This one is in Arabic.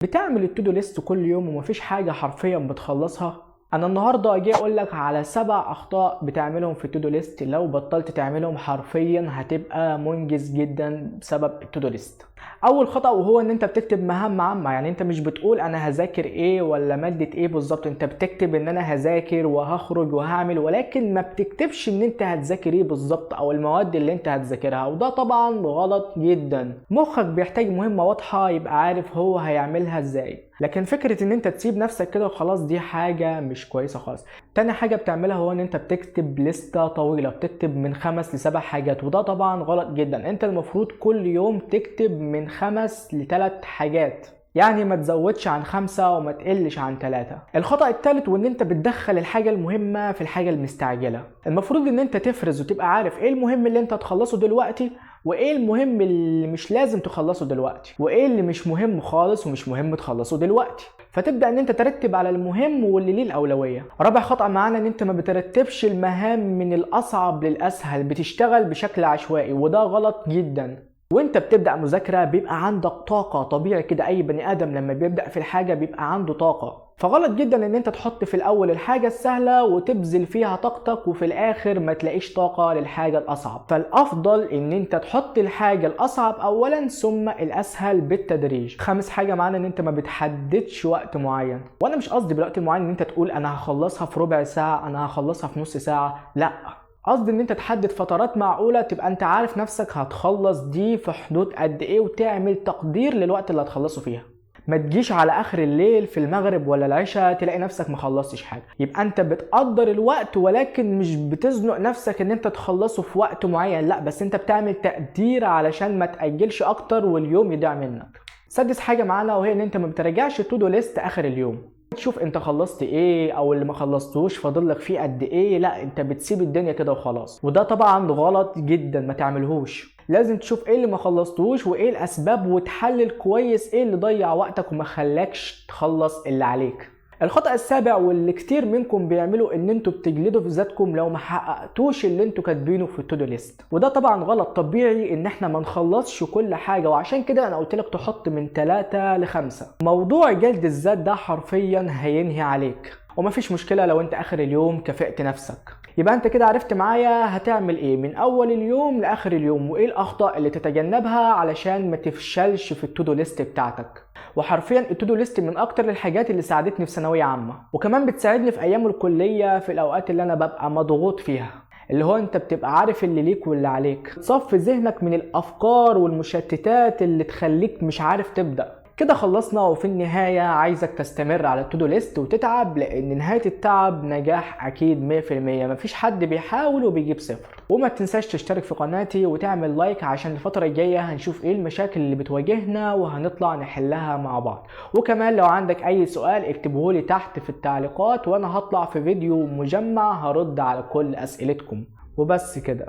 بتعمل التودو ليست كل يوم ومفيش حاجة حرفيا بتخلصها. انا النهارده اجي اقول لك على 7 اخطاء بتعملهم في التودو ليست، لو بطلت تعملهم حرفيا هتبقى منجز جدا بسبب التودو ليست. اول خطأ وهو ان انت بتكتب مهام عامة، يعني انت مش بتقول انا هذاكر ايه ولا مادة ايه بالظبط، انت بتكتب ان انا هذاكر وهخرج وهعمل، ولكن ما بتكتبش ان انت هتذاكر ايه بالظبط او المواد اللي انت هتذاكرها، وده طبعا غلط جدا. مخك بيحتاج مهمة واضحة يبقى عارف هو هيعملها ازاي، لكن فكرة ان انت تسيب نفسك كده وخلاص دي حاجة مش كويسة خالص. تاني حاجة بتعملها هو ان انت بتكتب لستة طويلة، بتكتب من 5 ل7 حاجات، وده طبعا غلط جدا. انت المفروض كل يوم تكتب من 5 ل3 حاجات، يعني ما تزودش عن 5 وما تقلش عن 3. الخطأ الثالث وان انت بتدخل الحاجة المهمة في الحاجة المستعجلة. المفروض ان انت تفرز وتبقى عارف ايه المهم اللي انت تخلصه دلوقتي، وايه المهم اللي مش لازم تخلصه دلوقتي، وايه اللي مش مهم خالص ومش مهم تخلصه دلوقتي، فتبدأ ان انت ترتب على المهم واللي ليه الأولوية. رابع خطأ معانا ان انت ما بترتبش المهام من الأصعب للأسهل، بتشتغل بشكل عشوائي، وده غلط جدا. وانت بتبدأ مذاكرة بيبقى عندك طاقة، طبيعي كده اي بني ادم لما بيبدأ في الحاجة بيبقى عنده طاقة، فغلط جدا ان انت تحط في الاول الحاجة السهلة وتبذل فيها طاقتك وفي الاخر ما تلاقيش طاقة للحاجة الاصعب. فالافضل ان انت تحط الحاجة الاصعب اولا ثم الاسهل بالتدريج. خامس حاجة معانا ان انت ما بتحددش وقت معين، وانا مش قصدي بالوقت المعين ان انت تقول انا هخلصها في ربع ساعة، انا هخلصها في نص ساعة، لا، قصدي ان انت تحدد فترات معقولة تبقى انت عارف نفسك هتخلص دي في حدود قد ايه، وتعمل تقدير للوقت اللي هتخلصه فيها. ما تجيش على اخر الليل في المغرب ولا العشاء تلاقي نفسك ما خلصتش حاجة، يبقى انت بتقدر الوقت ولكن مش بتزنق نفسك ان انت تخلصه في وقت معين، لا، بس انت بتعمل تقدير علشان ما تأجلش اكتر واليوم يضيع منك. سادس حاجة معانا وهي ان انت ما بتراجعش التودو ليست اخر اليوم، تشوف انت خلصت ايه او اللي ما خلصتوش فاضل لك فيه قد ايه، لا، انت بتسيب الدنيا كده وخلاص، وده طبعا غلط جدا، ما تعملهوش. لازم تشوف ايه اللي ما خلصتوش وايه الاسباب، وتحلل كويس ايه اللي ضيع وقتك وما خلاكش تخلص اللي عليك. الخطأ السابع واللي كتير منكم بيعملوا ان انتوا بتجلدوا في ذاتكم لو ما حققتوش اللي انتوا كاتبينه في التودو ليست، وده طبعا غلط. طبيعي ان احنا ما نخلصش كل حاجة، وعشان كده انا قلت لك تحط من 3 ل5. موضوع جلد الذات ده حرفيا هينهي عليك، ومفيش مشكلة لو انت اخر اليوم كافئت نفسك. يبقى انت كده عرفت معايا هتعمل ايه من اول اليوم لاخر اليوم، وايه الاخطاء اللي تتجنبها علشان ما تفشلش في التودو ليست بتاعتك. وحرفيا التودو ليست من اكتر الحاجات اللي ساعدتني في ثانويه عامه، وكمان بتساعدني في ايام الكليه في الاوقات اللي انا ببقى مضغوط فيها، اللي هو انت بتبقى عارف اللي ليك واللي عليك، تصفي ذهنك من الافكار والمشتتات اللي تخليك مش عارف تبدا. كده خلصنا، وفي النهاية عايزك تستمر على التودو ليست وتتعب، لان نهاية التعب نجاح اكيد 100%، مفيش حد بيحاول وبيجيب صفر. وما تنساش تشترك في قناتي وتعمل لايك عشان الفترة الجاية هنشوف ايه المشاكل اللي بتواجهنا وهنطلع نحلها مع بعض. وكمان لو عندك اي سؤال اكتبهولي تحت في التعليقات، وانا هطلع في فيديو مجمع هرد على كل اسئلتكم. وبس كده.